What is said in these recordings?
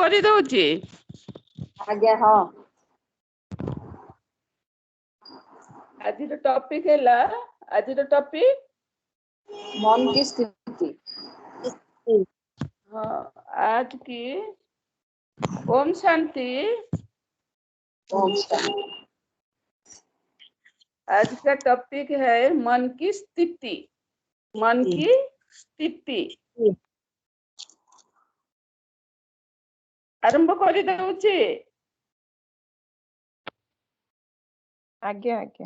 କରି ଦଉଛି। ଆଜ୍ଞା ହଁ। ଆଜିର ଟପିକ ହେଲା, ଆଜିର टॉपिक मन की स्थिति। हाँ, आज की ओम शांति। ओम शांति। आज का टॉपिक है मन की स्थिति। मन की स्थिति आरंभ कर दଉଛି। आज्ञा आज्ञा।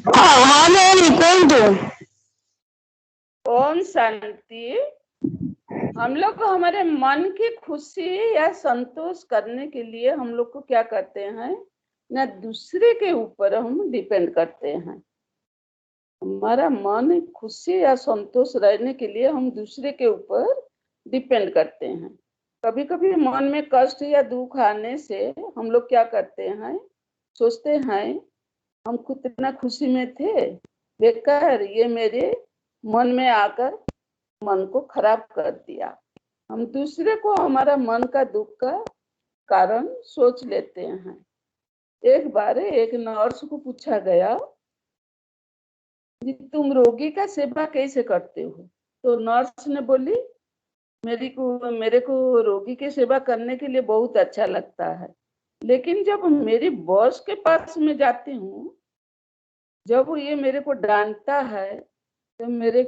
हाँ मैम कुहतु। ओम शांति। हम लोग हमारे मन की खुशी या संतोष करने के लिए हम लोग को क्या करते हैं ना, दूसरे के ऊपर हम डिपेंड करते हैं। हमारा मन खुशी या संतोष रहने के लिए हम दूसरे के ऊपर डिपेंड करते हैं। कभी कभी मन में कष्ट या दुख आने से हम लोग क्या करते हैं, सोचते हैं हम कितना खुशी में थे, बेकार ये मेरे मन में आकर मन को खराब कर दिया। हम दूसरे को हमारा मन का दुख का कारण सोच लेते हैं। एक बार एक नर्स को पूछा गया कि तुम रोगी का सेवा कैसे करते हो? तो नर्स ने बोली मेरे को रोगी की सेवा करने के लिए बहुत अच्छा लगता है, लेकिन जब मेरी बॉस के पास में जाती हूँ, जब ये मेरे को डांटता है तो मेरे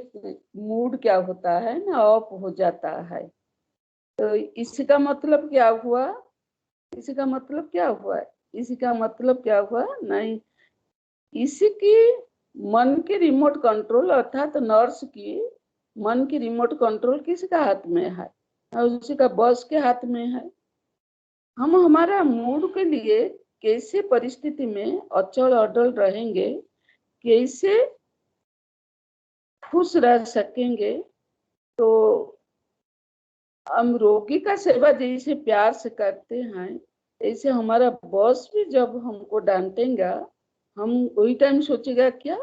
मूड क्या होता है ना, ऑफ हो जाता है। तो इसका मतलब क्या हुआ? इसका मतलब क्या हुआ? इसका मतलब क्या हुआ? नहीं, इसकी मन की रिमोट कंट्रोल अर्थात नर्स की मन की रिमोट कंट्रोल किसका हाथ में है? उसी का बॉस के हाथ में है। हम हमारा मूड के लिए कैसे परिस्थिति में अचल अडल रहेंगे, कैसे खुश रह सकेंगे? तो हम रोगी का सेवा जैसे प्यार से करते हैं, ऐसे हमारा बॉस भी जब हमको डांटेगा, हम वही टाइम सोचेगा क्या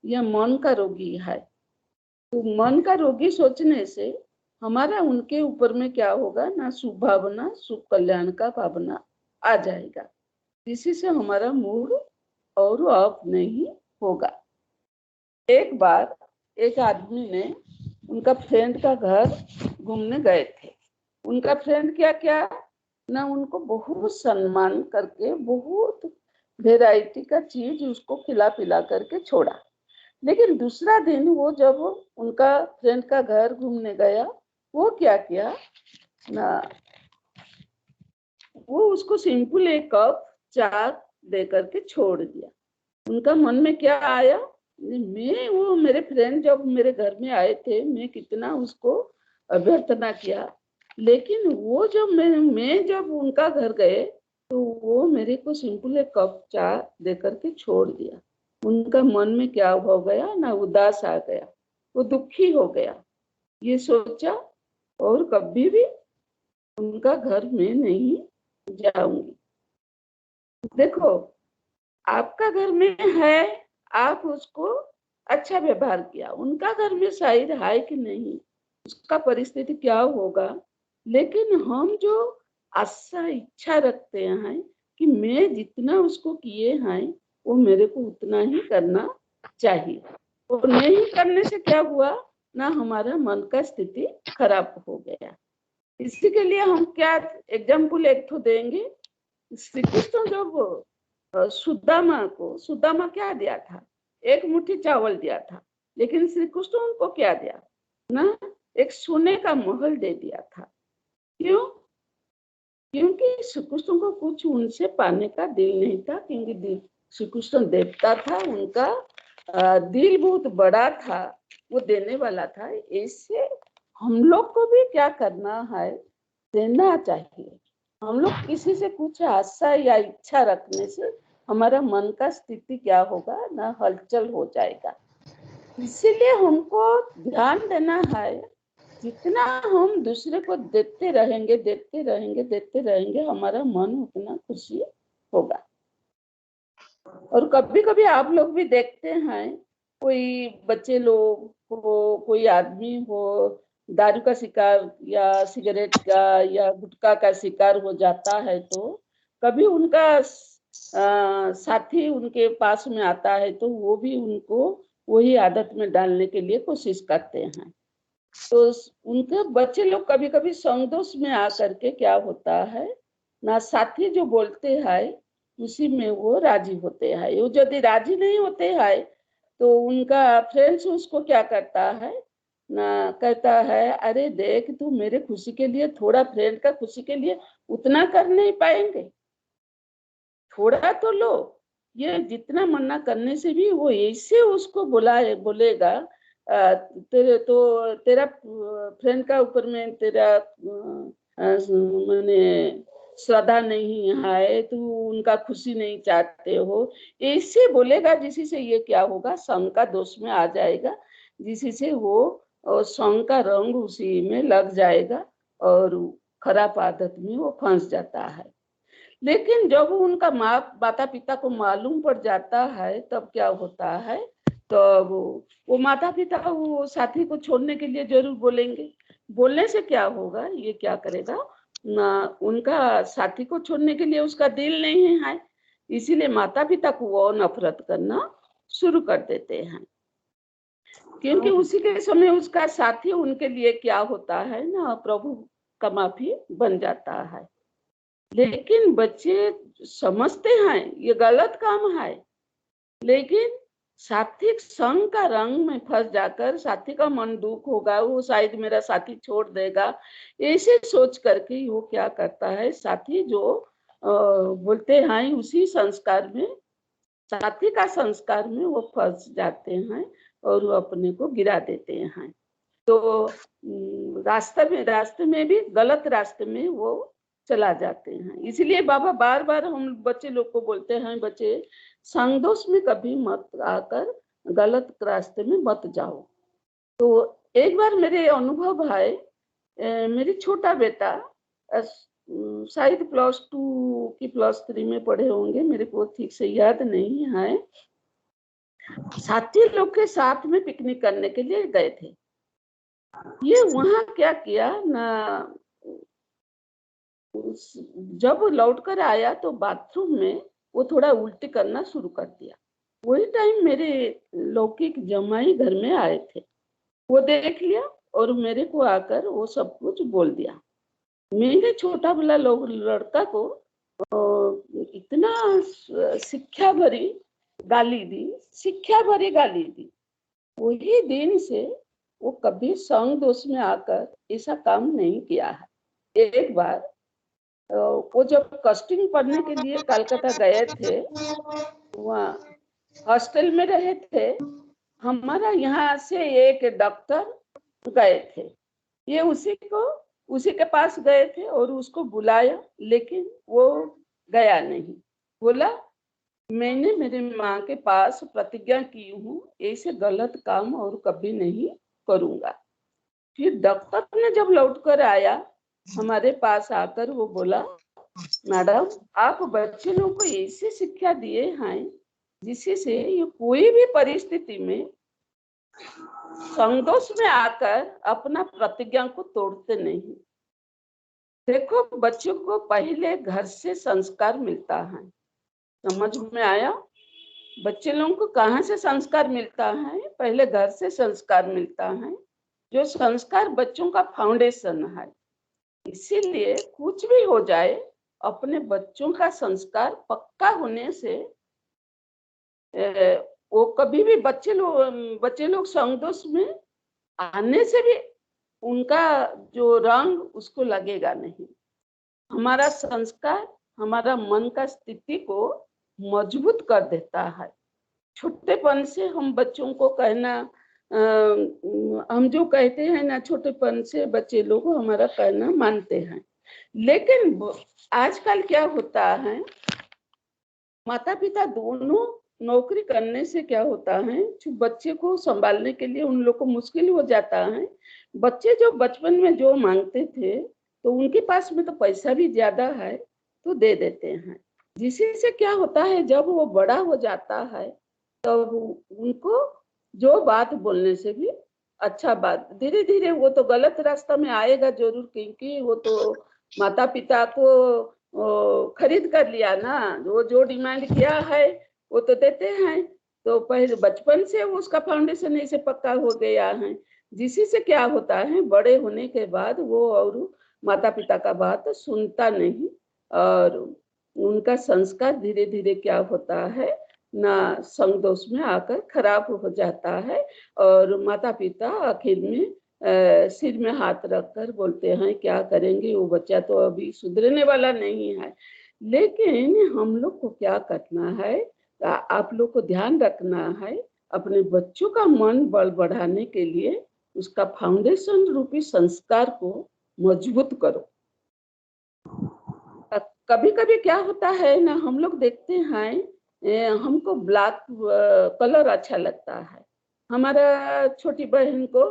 यह मन का रोगी है। तो मन का रोगी सोचने से हमारा उनके ऊपर में क्या होगा ना, शुभ भावना, शुभ कल्याण का भावना आ जाएगा। इसी से हमारा मूड और ऑफ नहीं होगा। एक बार एक आदमी ने उनका फ्रेंड का घर घूमने गए थे। उनका फ्रेंड क्या क्या ना, उनको बहुत सम्मान करके बहुत वेराइटी का चीज उसको खिला पिला करके छोड़ा। लेकिन दूसरा दिन वो जब उनका फ्रेंड का घर घूमने गया, वो क्या किया ना, वो उसको सिंपल एक कप चाय दे करके छोड़ दिया। उनका मन में क्या आया, मैं वो मेरे फ्रेंड जब मेरे घर में आए थे, मैं कितना उसको अभ्यर्थना किया, लेकिन वो जब मैं जब उनका घर गए तो वो मेरे को सिंपल एक कप चाय दे करके छोड़ दिया। उनका मन में क्या हो गया ना, उदास आ गया, वो दुखी हो गया। ये सोचा और कभी भी उनका घर में नहीं जाऊंगी। देखो, आपका घर में है, आप उसको अच्छा व्यवहार किया, उनका घर में शायद है कि नहीं, उसका परिस्थिति क्या होगा, लेकिन हम जो आशा इच्छा रखते हैं कि मैं जितना उसको किए हैं वो मेरे को उतना ही करना चाहिए, और नहीं करने से क्या हुआ ना, हमारा मन का स्थिति खराब हो गया। इसी के लिए हम क्या एग्जाम्पल एक तो देंगे। श्री कृष्ण जब सुदामा क्या दिया था, एक मुट्ठी चावल दिया था, लेकिन श्री कृष्ण उनको क्या दिया ना, एक सोने का महल दे दिया था। क्यों? क्योंकि श्री कृष्ण को कुछ उनसे पाने का दिल नहीं था, क्योंकि श्री कृष्ण देवता था, उनका दिल बहुत बड़ा था, वो देने वाला था। ऐसे हम लोग को भी क्या करना है, देना चाहिए। हम लोग किसी से कुछ आशा या इच्छा रखने से हमारा मन का स्थिति क्या होगा ना, हलचल हो जाएगा। इसीलिए हमको ध्यान देना है, जितना हम दूसरे को देते रहेंगे देते रहेंगे देते रहेंगे, हमारा मन उतना खुशी होगा। और कभी कभी आप लोग भी देखते हैं, कोई बच्चे लोग हो, कोई आदमी हो, दारू का शिकार या सिगरेट का या गुटखा का शिकार हो जाता है, तो कभी उनका साथी उनके पास में आता है तो वो भी उनको वही आदत में डालने के लिए कोशिश करते हैं। तो उनके बच्चे लोग कभी कभी संदोष में आकर के क्या होता है ना, साथी जो बोलते हैं उसी में वो राजी होते हैं। वो यदि राजी नहीं होते हैं तो उनका फ्रेंड्स उसको क्या करता है ना, कहता है अरे देख तू मेरे खुशी के लिए थोड़ा, फ्रेंड का खुशी के लिए उतना कर नहीं पाएंगे, थोड़ा तो लो। ये जितना मना करने से भी वो ऐसे उसको बोलेगा तेरा फ्रेंड का ऊपर में तेरा मैंने श्रद्धा नहीं है, तू उनका खुशी नहीं चाहते हो, ऐसे बोलेगा। जिसी से ये क्या होगा, संग का दोष में आ जाएगा, जिसी से वो संग का रंग उसी में लग जाएगा और खराब आदत में वो फंस जाता है। लेकिन जब उनका माता पिता को मालूम पड़ जाता है तब क्या होता है, तो वो माता पिता वो साथी को छोड़ने के लिए जरूर बोलेंगे। बोलने से क्या होगा, ये क्या करेगा ना, उनका साथी को छोड़ने के लिए उसका दिल नहीं है, इसीलिए माता पिता को वो नफरत करना शुरू कर देते हैं। क्योंकि उसी के समय उसका साथी उनके लिए क्या होता है ना, प्रभु का माफी बन जाता है। लेकिन बच्चे समझते हैं ये गलत काम है, लेकिन साथी संग का रंग में फंस जाकर साथी का मन दुख होगा, वो शायद मेरा साथी छोड़ देगा, ऐसे सोच करके वो क्या करता है, साथी जो बोलते हैं उसी संस्कार में, साथी का संस्कार में वो फंस जाते हैं और वो अपने को गिरा देते हैं। तो रास्ते में भी गलत रास्ते में वो चला जाते हैं। इसलिए बाबा बार बार हम बच्चे लोग को बोलते हैं, बच्चे संगदोष में कभी मत आकर गलत रास्ते में मत जाओ। तो एक बार मेरे अनुभव है, मेरी छोटा बेटा शायद +2 की +3 में पढ़े होंगे, मेरे को ठीक से याद नहीं है। साथी लोग के साथ में पिकनिक करने के लिए गए थे। ये वहां क्या किया ना, जब लौट कर आया तो बाथरूम में वो थोड़ा उल्टी करना शुरू कर दिया। वही टाइम मेरे लौकिक जमाई घर में आए थे, वो देख लिया और मेरे को आकर वो सब कुछ बोल दिया। मैंने छोटा वाला लड़का को इतना शिक्षा भरी गाली दी, शिक्षा भरी गाली दी। वही दिन से वो कभी संग दोष में आकर ऐसा काम नहीं किया है। एक बार वो जब कास्टिंग पढ़ने के लिए कलकत्ता गए थे, वहाँ हॉस्टल में रहे थे। हमारा यहाँ से एक डॉक्टर गए थे, ये उसी के पास गए थे और उसको बुलाया, लेकिन वो गया नहीं। बोला मैंने मेरी माँ के पास प्रतिज्ञा की हूँ ऐसे गलत काम और कभी नहीं करूँगा। फिर डॉक्टर ने जब लौट कर आया हमारे पास आकर वो बोला, मैडम आप बच्चे लोगों को ऐसी शिक्षा दिए हैं जिससे से ये कोई भी परिस्थिति में संतोष में आकर अपना प्रतिज्ञा को तोड़ते नहीं। देखो बच्चों को पहले घर से संस्कार मिलता है, समझ में आया? बच्चे लोगों को कहाँ से संस्कार मिलता है? पहले घर से संस्कार मिलता है, जो संस्कार बच्चों का फाउंडेशन है। इसीलिए कुछ भी हो जाए, अपने बच्चों का संस्कार पक्का होने से वो कभी भी बच्चे लोग संतोष में आने से भी उनका जो रंग उसको लगेगा नहीं। हमारा संस्कार हमारा मन का स्थिति को मजबूत कर देता है। छोटेपन से हम बच्चों को कहना, हम जो कहते हैं ना, छोटेपन से बच्चे लोग हमारा कहना मानते हैं। लेकिन आजकल क्या होता है, माता पिता दोनों नौकरी करने से क्या होता है, बच्चे को संभालने के लिए उन लोग को मुश्किल हो जाता है। बच्चे जो बचपन में जो मांगते थे तो उनके पास में तो पैसा भी ज्यादा है तो दे देते हैं, जिसी से क्या होता है, जब वो बड़ा हो जाता है तब उनको जो बात बोलने से भी अच्छा बात, धीरे धीरे वो तो गलत रास्ता में आएगा जरूर, क्योंकि वो तो माता पिता को खरीद कर लिया ना, वो जो डिमांड किया है वो तो देते हैं। तो पहले बचपन से उसका फाउंडेशन ऐसे पक्का हो गया है, जिसी से क्या होता है बड़े होने के बाद वो और माता पिता का बात सुनता नहीं, और उनका संस्कार धीरे धीरे क्या होता है ना, संग दोष में आकर खराब हो जाता है। और माता पिता आखिर में सिर में हाथ रखकर बोलते हैं क्या करेंगे, वो बच्चा तो अभी सुधरने वाला नहीं है। लेकिन हम लोग को क्या करना है, आप लोग को ध्यान रखना है, अपने बच्चों का मन बल बढ़ाने के लिए उसका फाउंडेशन रूपी संस्कार को मजबूत करो। कभी कभी क्या होता है ना, हम लोग देखते हैं हमको ब्लैक कलर अच्छा लगता है, हमारा छोटी बहन को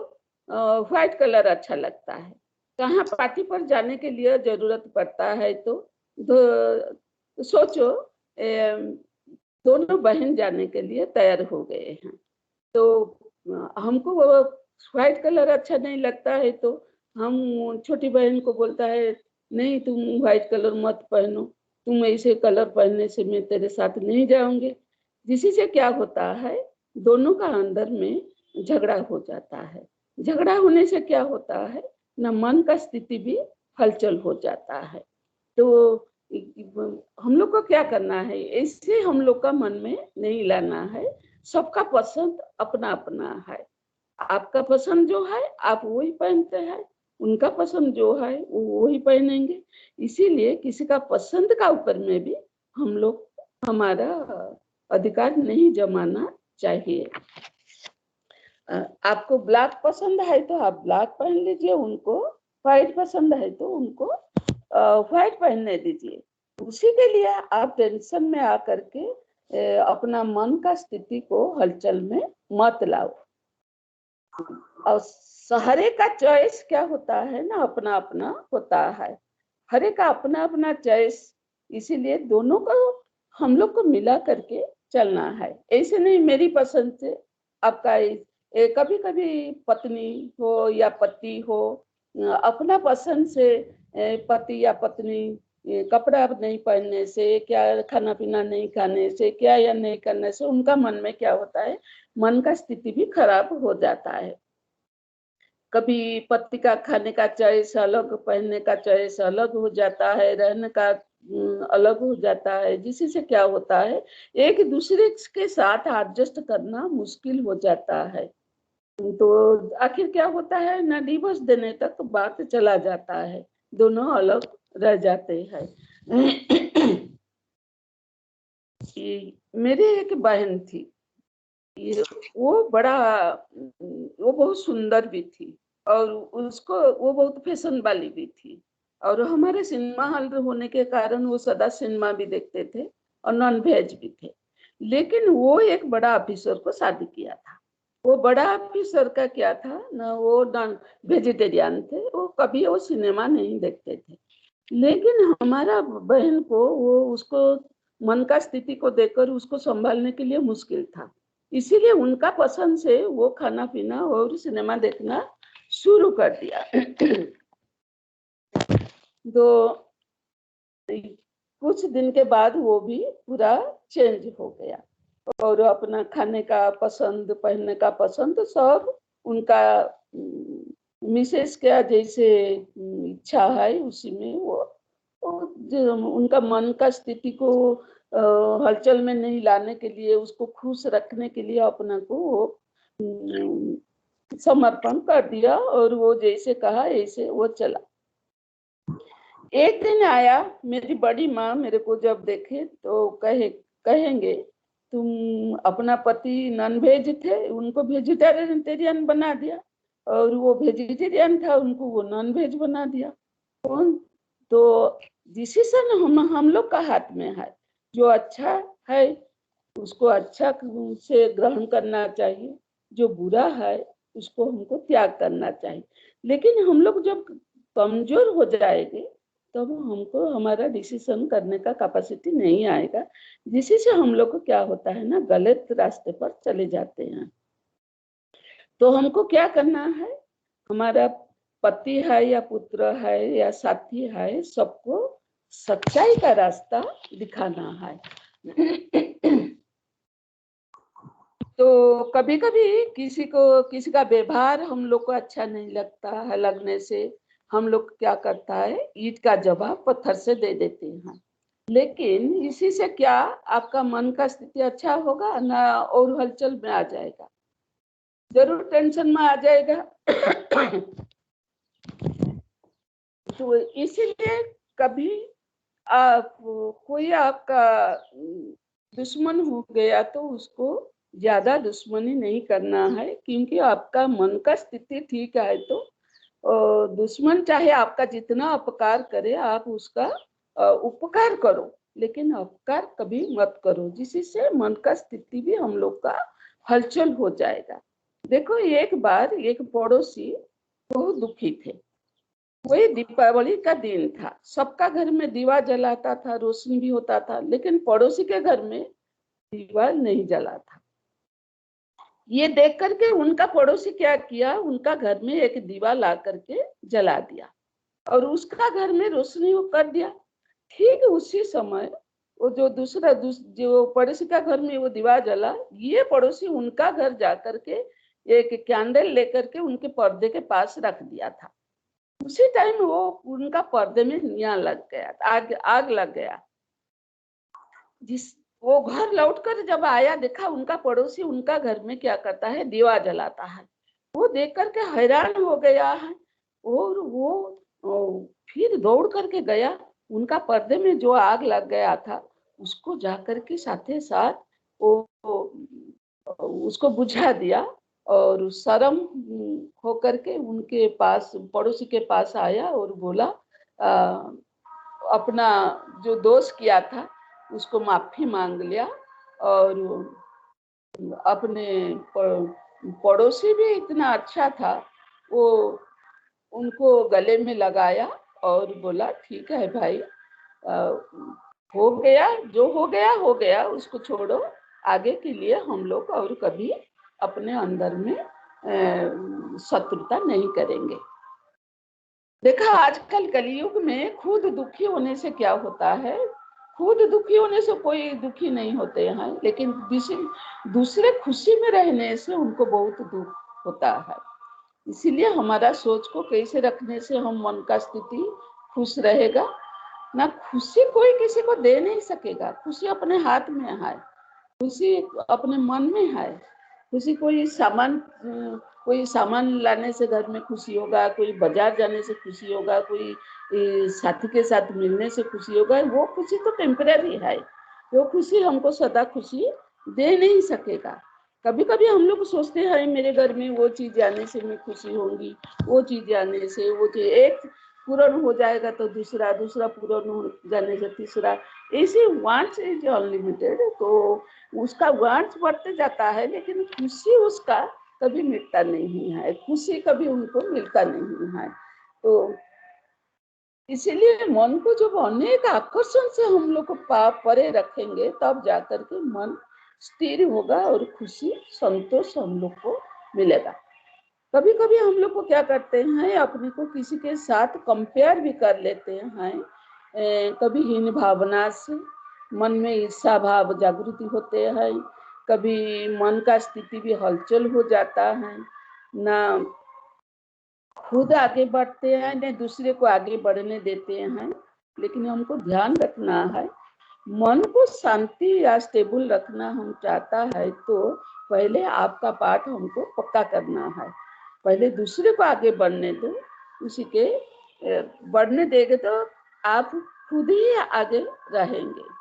व्हाइट कलर अच्छा लगता है। कहाँ पार्टी पर जाने के लिए जरूरत पड़ता है तो सोचो, दोनों बहन जाने के लिए तैयार हो गए हैं, तो हमको वो व्हाइट कलर अच्छा नहीं लगता है, तो हम छोटी बहन को बोलता है नहीं तुम व्हाइट कलर मत पहनो, तुम ऐसे कलर पहनने से मैं तेरे साथ नहीं जाऊंगी। जिसी से क्या होता है, दोनों का अंदर में झगड़ा हो जाता है। झगड़ा होने से क्या होता है ना, मन का स्थिति भी हलचल हो जाता है। तो हम लोग को क्या करना है, ऐसे हम लोग का मन में नहीं लाना है। सबका पसंद अपना अपना है, आपका पसंद जो है आप वही पहनते हैं, उनका पसंद जो है वो वही पहनेंगे। इसीलिए किसी का पसंद का ऊपर में भी हम लोग हमारा अधिकार नहीं जमाना चाहिए। आपको ब्लैक पसंद है तो आप ब्लैक पहन लीजिए, उनको व्हाइट पसंद है तो उनको व्हाइट पहनने दीजिए। उसी के लिए आप टेंशन में आकर के अपना मन का स्थिति को हलचल में मत लाओ। और हर एक का चॉइस क्या होता है ना, अपना अपना होता है, हर एक का अपना अपना चॉइस। इसीलिए दोनों को हम लोग को मिला करके चलना है। ऐसे नहीं मेरी पसंद से आपका कभी कभी पत्नी हो या पति हो, अपना पसंद से पति या पत्नी कपड़ा नहीं पहनने से, क्या खाना पीना नहीं खाने से, क्या या नहीं करने से उनका मन में क्या होता है, मन का स्थिति भी खराब हो जाता है। कभी पति का खाने का चॉइस अलग, पहनने का चॉइस अलग हो जाता है, रहने का अलग हो जाता है, जिससे से क्या होता है एक दूसरे के साथ एडजस्ट करना मुश्किल हो जाता है। तो आखिर क्या होता है ना, डिवोर्स देने तक बात चला जाता है, दोनों अलग रह जाते हैं। मेरी एक बहन थी, वो बहुत सुंदर भी थी, और उसको वो बहुत फैशन वाली भी थी, और हमारे सिनेमा हॉल होने के कारण वो सदा सिनेमा भी देखते थे और नॉन वेज भी थे। लेकिन वो एक बड़ा ऑफिसर को शादी किया था। वो बड़ा ऑफिसर का क्या था ना, वो नॉन वेजिटेरियन थे, वो कभी वो सिनेमा नहीं देखते थे। लेकिन हमारा बहन को वो उसको मन का स्थिति को देखकर उसको संभालने के लिए मुश्किल था, इसीलिए उनका पसंद से वो खाना पीना और सिनेमा देखना शुरू कर दिया। तो कुछ दिन के बाद वो भी पूरा चेंज हो गया, और अपना खाने का पसंद, पहनने का पसंद सब उनका मिसेस का जैसे इच्छा है उसी में वो जो उनका मन का स्थिति को हलचल में नहीं लाने के लिए, उसको खुश रखने के लिए अपना को समर्पण कर दिया, और वो जैसे कहा ऐसे वो चला। एक दिन आया, मेरी बड़ी माँ मेरे को जब देखे तो कहेंगे तुम, अपना पति नॉन वेज थे, उनको वेजिटेरियन बना दिया, और वो वेजिटेरियन था, उनको वो नॉन वेज बना दिया। कौन? तो डिसीजन हम लोग का हाथ में है। जो अच्छा है उसको अच्छा से ग्रहण करना चाहिए, जो बुरा है उसको हमको त्याग करना चाहिए। लेकिन हम लोग जब कमजोर हो जाएंगे तब हमको हमारा डिसीजन करने का कैपेसिटी नहीं आएगा, जिससे से हम लोग को क्या होता है ना, गलत रास्ते पर चले जाते हैं। तो हमको क्या करना है, हमारा पति है या पुत्र है या साथी है, सबको सच्चाई का रास्ता दिखाना है। तो कभी कभी किसी का व्यवहार हम लोग को अच्छा नहीं लगता है, लगने से हम लोग क्या करता है, ईंट का जवाब पत्थर से दे देते हैं। लेकिन इसी से क्या आपका मन का स्थिति अच्छा होगा ना, और हलचल में आ जाएगा, जरूर टेंशन में आ जाएगा। तो इसीलिए कभी आप कोई आपका दुश्मन हो गया तो उसको ज्यादा दुश्मनी नहीं करना है, क्योंकि आपका मन का स्थिति ठीक है तो दुश्मन चाहे आपका जितना अपकार करे, आप उसका उपकार करो, लेकिन अपकार कभी मत करो, जिससे मन का स्थिति भी हम लोग का हलचल हो जाएगा। देखो, एक बार एक पड़ोसी बहुत दुखी थे। वही दीपावली का दिन था, सबका घर में दीवा जलाता था, रोशनी भी होता था, लेकिन पड़ोसी के घर में दीवा नहीं जला था। ये देख करके उनका पड़ोसी क्या किया, उनका घर में एक दीवा ला करके जला दिया और उसका घर में रोशनी कर दिया। ठीक उसी समय वो जो पड़ोसी का घर में वो दीवा जला, ये पड़ोसी उनका घर जा करके एक कैंडल लेकर के उनके पर्दे के पास रख दिया था। उसी टाइम वो उनका पर्दे में नियां लग गया, आग लग गया। वो घर लौटकर जब आया, देखा उनका पड़ोसी उनका घर में क्या करता है, दीवा जलाता है। वो देख करके हैरान हो गया है और वो फिर दौड़ करके गया, उनका पर्दे में जो आग लग गया था उसको जाकर के साथे साथ उसको बुझा दिया। और शर्म होकर के उनके पास, पड़ोसी के पास आया और बोला अपना जो दोष किया था उसको माफी मांग लिया। और अपने पड़ोसी भी इतना अच्छा था, वो उनको गले में लगाया और बोला ठीक है भाई, हो गया जो हो गया, उसको छोड़ो, आगे के लिए हम लोग और कभी अपने अंदर में शत्रुता नहीं करेंगे। देखा, आजकल कलयुग में खुद दुखी होने से क्या होता है, खुद दुखी होने से कोई दुखी नहीं होते हैं, लेकिन दूसरे खुशी में रहने से उनको बहुत दुख होता है। इसीलिए हमारा सोच को कैसे रखने से हम मन का स्थिति खुश रहेगा ना। खुशी कोई किसी को दे नहीं सकेगा, खुशी अपने हाथ में है, खुशी अपने मन में है। खुशी कोई सामान लाने से घर में खुशी होगा, कोई बाजार जाने से खुशी होगा, कोई साथी के साथ मिलने से खुशी होगा। वो खुशी तो टेम्परेरी है, वो खुशी हमको सदा खुशी दे नहीं सकेगा। कभी कभी हम लोग सोचते हैं मेरे घर में वो चीज आने से मैं खुशी होंगी, वो चीज आने से वो चीज, एक पूर्ण हो जाएगा तो दूसरा पूर्ण हो जाने से तीसरा, ऐसे वांट्स इज अनलिमिटेड। तो उसका वांट्स बढ़ते जाता है, लेकिन खुशी उसका कभी मिटता नहीं है, खुशी कभी उनको मिलता नहीं है। तो इसीलिए मन को जब अनेक आकर्षण से हम लोग को परे रखेंगे, तब जाकर के मन स्थिर होगा और खुशी संतोष हम लोग को मिलेगा। कभी कभी हम लोग को क्या करते हैं, अपने को किसी के साथ कंपेयर भी कर लेते हैं। कभी हीन भावना से मन में ईर्ष्या भाव जागृति होते हैं, कभी मन का स्थिति भी हलचल हो जाता है, ना खुद आगे बढ़ते हैं न दूसरे को आगे बढ़ने देते हैं। लेकिन हमको ध्यान रखना है, मन को शांति या स्टेबल रखना हम चाहता है तो पहले आपका पार्ट हमको पक्का करना है। पहले दूसरे को आगे बढ़ने दो, उसी के बढ़ने देंगे तो आप खुद ही आगे रहेंगे।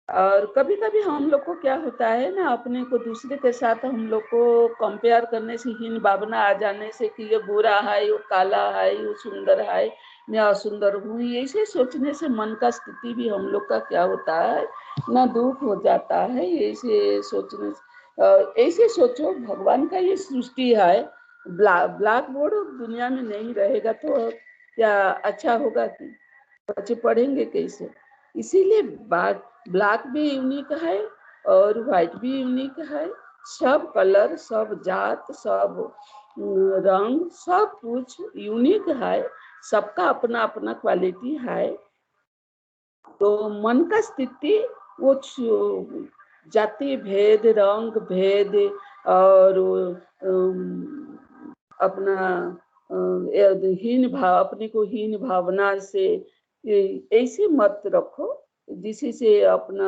और कभी कभी हम लोग को क्या होता है ना, अपने को दूसरे के साथ हम लोग को कंपेयर करने से, हीन भावना आ जाने से कि ये बुरा है, वो काला है, वो सुंदर है, मैं असुंदर हूँ, ऐसे सोचने से मन का स्थिति भी हम लोग का क्या होता है ना, दुख हो जाता है। ऐसे सोचने ऐसे सोचो, भगवान का ये सृष्टि है, ब्लैक बोर्ड दुनिया में नहीं रहेगा तो क्या अच्छा होगा कि बच्चे पढ़ेंगे कैसे? इसीलिए ब्लैक भी यूनिक है और व्हाइट भी यूनिक है। सब कलर, सब जात, सब रंग, सब कुछ यूनिक है। सबका अपना अपना क्वालिटी है। तो मन का स्थिति वो जाति भेद, रंग भेद और अपना हीन भाव, अपने को हीन भावना से ऐसे मत रखो जिसी से अपना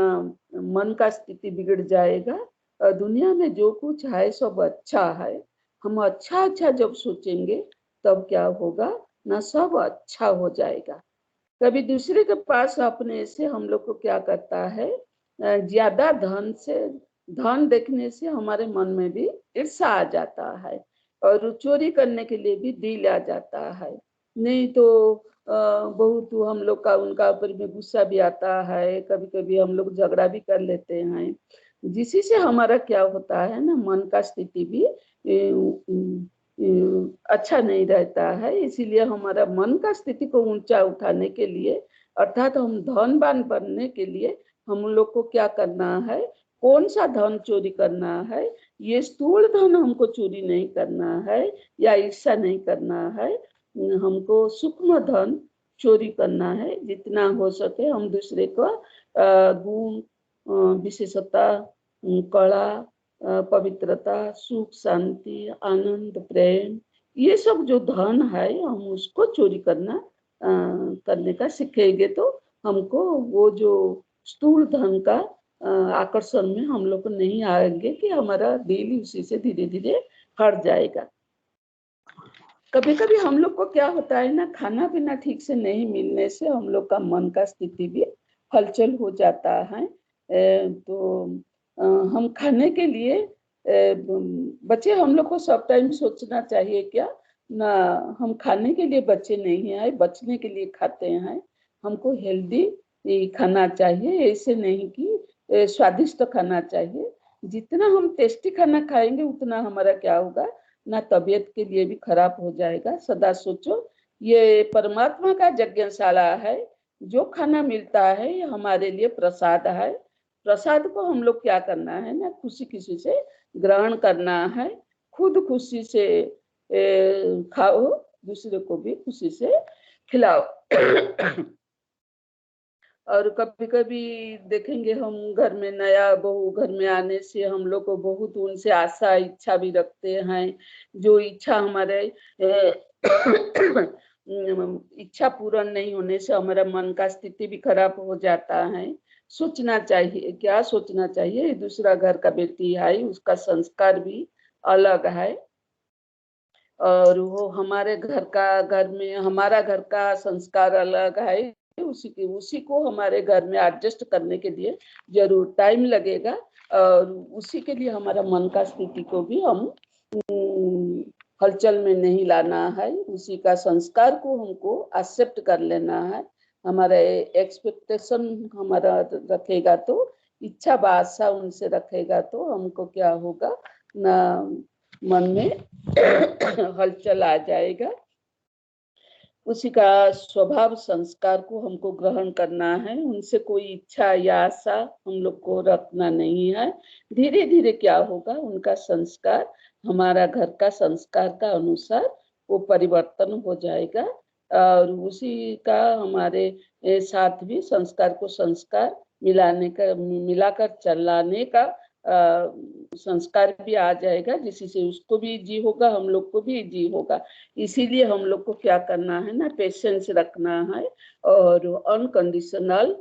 मन का स्थिति बिगड़ जाएगा। दुनिया में जो कुछ है सब अच्छा है। हम अच्छा अच्छा जब सोचेंगे तब क्या होगा ना, सब अच्छा हो जाएगा। कभी दूसरे के पास अपने से हम लोग को क्या करता है, ज्यादा धन देखने से हमारे मन में भी ईर्ष्या आ जाता है और चोरी करने के लिए भी दिल आ जाता है। नहीं तो बहुत हम लोग का उनका ऊपर में गुस्सा भी आता है। कभी कभी हम लोग झगड़ा भी कर लेते हैं, जिसी से हमारा क्या होता है ना, मन का स्थिति भी अच्छा नहीं रहता है। इसीलिए हमारा मन का स्थिति को ऊंचा उठाने के लिए, अर्थात हम धनवान बनने के लिए हम लोग को क्या करना है, कौन सा धन चोरी करना है। ये स्थूल धन हमको चोरी नहीं करना है या ईर्ष्या नहीं करना है। हमको सूक्ष्म धन चोरी करना है। जितना हो सके हम दूसरे को गुण, विशेषता, कला, पवित्रता, सुख, शांति, आनंद, प्रेम, ये सब जो धन है हम उसको चोरी करने का सीखेंगे तो हमको वो जो स्थूल धन का आकर्षण में हम लोग को नहीं आएंगे कि हमारा दिल उसी से धीरे धीरे हट जाएगा। कभी कभी हम लोग को क्या होता है ना, खाना पीना ठीक से नहीं मिलने से हम लोग का मन का स्थिति भी हलचल हो जाता है। तो हम खाने के लिए बच्चे, हम लोग को सब टाइम सोचना चाहिए क्या ना, हम खाने के लिए बच्चे नहीं आए, बचने के लिए खाते हैं। हमको हेल्दी खाना चाहिए, ऐसे नहीं कि स्वादिष्ट खाना चाहिए। जितना हम टेस्टी खाना खाएंगे उतना हमारा क्या होगा ना, तबीयत के लिए भी खराब हो जाएगा। सदा सोचो ये परमात्मा का यज्ञशाला है। जो खाना मिलता है ये हमारे लिए प्रसाद है। प्रसाद को हम लोग क्या करना है ना, खुशी खुशी से ग्रहण करना है। खुद खुशी से खाओ, दूसरे को भी खुशी से खिलाओ। और कभी कभी देखेंगे हम घर में नया बहू घर में आने से हम लोग को बहुत उनसे आशा इच्छा भी रखते हैं। जो इच्छा हमारे इच्छा पूर्ण नहीं होने से हमारा मन का स्थिति भी खराब हो जाता है। सोचना चाहिए, क्या सोचना चाहिए, दूसरा घर का बेटी है, उसका संस्कार भी अलग है और वो हमारे घर में हमारा घर का संस्कार अलग है। उसी को हमारे घर में एडजस्ट करने के लिए जरूर टाइम लगेगा और उसी के लिए हमारा मन का स्थिति को भी हम हलचल में नहीं लाना है। उसी का संस्कार को हमको एक्सेप्ट कर लेना है। हमारा एक्सपेक्टेशन हमारा रखेगा तो, इच्छा आशा उनसे रखेगा तो हमको क्या होगा ना, मन में हलचल आ जाएगा। उसी का स्वभाव संस्कार को हमको ग्रहण करना है। उनसे कोई इच्छा या आशा हम लोग को रखना नहीं है। धीरे धीरे क्या होगा, उनका संस्कार हमारा घर का संस्कार का अनुसार वो परिवर्तन हो जाएगा और उसी का हमारे साथ भी संस्कार को संस्कार मिलाकर चलाने का संस्कार भी आ जाएगा, जिससे उसको भी जी होगा, हम लोग को भी जी होगा। इसीलिए हम लोग को क्या करना है ना, पेशेंस रखना है और अनकंडीशनल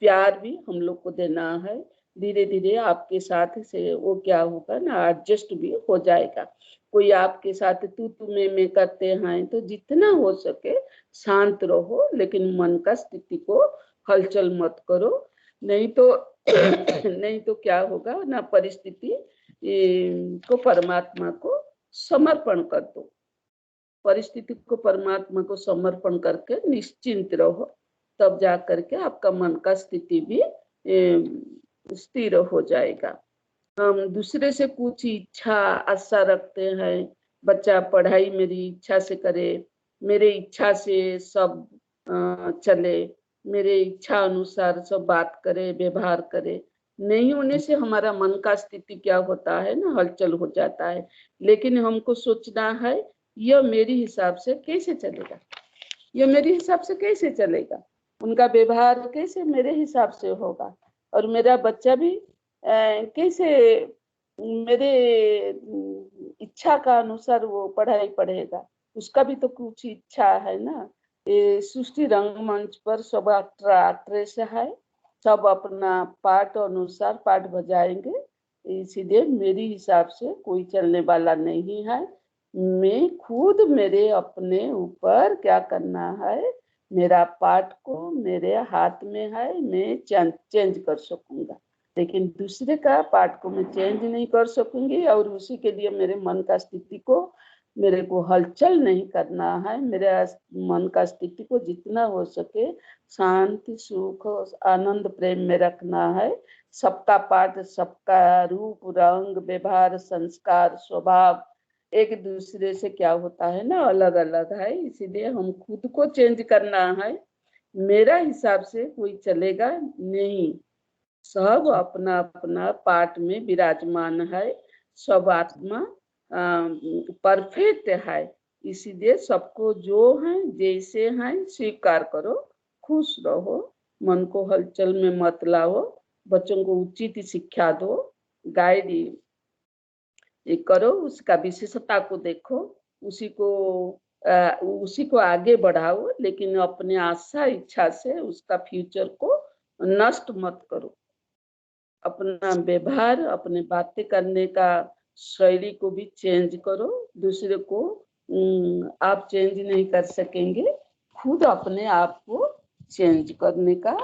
प्यार भी हम लोग को देना है। धीरे धीरे आपके साथ से वो क्या होगा ना, एडजस्ट भी हो जाएगा। कोई आपके साथ तू में करते हैं तो जितना हो सके शांत रहो, लेकिन मन का स्थिति को हलचल मत करो। नहीं तो नहीं तो क्या होगा ना, परिस्थिति को परमात्मा को समर्पण कर दो। परिस्थिति को परमात्मा को समर्पण करके निश्चिंत रहो, तब जा करके आपका मन का स्थिति भी स्थिर हो जाएगा। हम दूसरे से कुछ इच्छा आशा रखते हैं, बच्चा पढ़ाई मेरी इच्छा से करे, मेरे इच्छा से सब चले, मेरे इच्छा अनुसार सब बात करे, व्यवहार करे। नहीं होने से हमारा मन का स्थिति क्या होता है ना, हलचल हो जाता है। लेकिन हमको सोचना है, यह मेरे हिसाब से कैसे चलेगा, यह मेरे हिसाब से कैसे चलेगा, उनका व्यवहार कैसे मेरे हिसाब से होगा, और मेरा बच्चा भी कैसे मेरे इच्छा का अनुसार वो पढ़ाई पढ़ेगा। उसका भी तो कुछ इच्छा है ना। ये सृष्टि रंगमंच पर सब एक्ट्रेस है, सब अपना पाठ अनुसार पाठ बजाएंगे। इसलिए मेरे हिसाब से कोई चलने वाला नहीं है। मैं खुद मेरे अपने ऊपर क्या करना है, मेरा पाठ को मेरे हाथ में है, मैं चेंज कर सकूंगा। लेकिन दूसरे का पाठ को मैं चेंज नहीं कर सकूंगी, और उसी के लिए मेरे मन का स्थिति को मेरे को हलचल नहीं करना है। मेरे मन का स्थिति को जितना हो सके शांति, सुख, आनंद, प्रेम में रखना है। सबका पाठ, सबका रूप, रंग, व्यवहार, संस्कार, स्वभाव एक दूसरे से क्या होता है ना, अलग अलग है। इसीलिए हम खुद को चेंज करना है। मेरा हिसाब से कोई चलेगा नहीं। सब अपना अपना पाठ में विराजमान है। सब आत्मा परफेक्ट है। इसीलिए सबको जो है जैसे है स्वीकार करो, खुश रहो, मन को हलचल में मत लाओ, बच्चों को उचित शिक्षा दो, गाइड ये करो, उसका विशेषता को देखो, उसी को आगे बढ़ाओ। लेकिन अपने आशा इच्छा से उसका फ्यूचर को नष्ट मत करो। अपना व्यवहार, अपने बातें करने का शैली को भी चेंज करो। दूसरे को आप चेंज नहीं कर सकेंगे, खुद अपने आप को चेंज करने का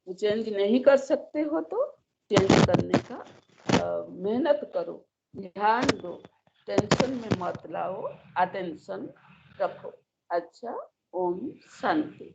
चेंज नहीं कर सकते हो तो चेंज करने का मेहनत करो, ध्यान दो, टेंशन में मत लाओ, अटेंशन रखो। अच्छा, ओम शांति।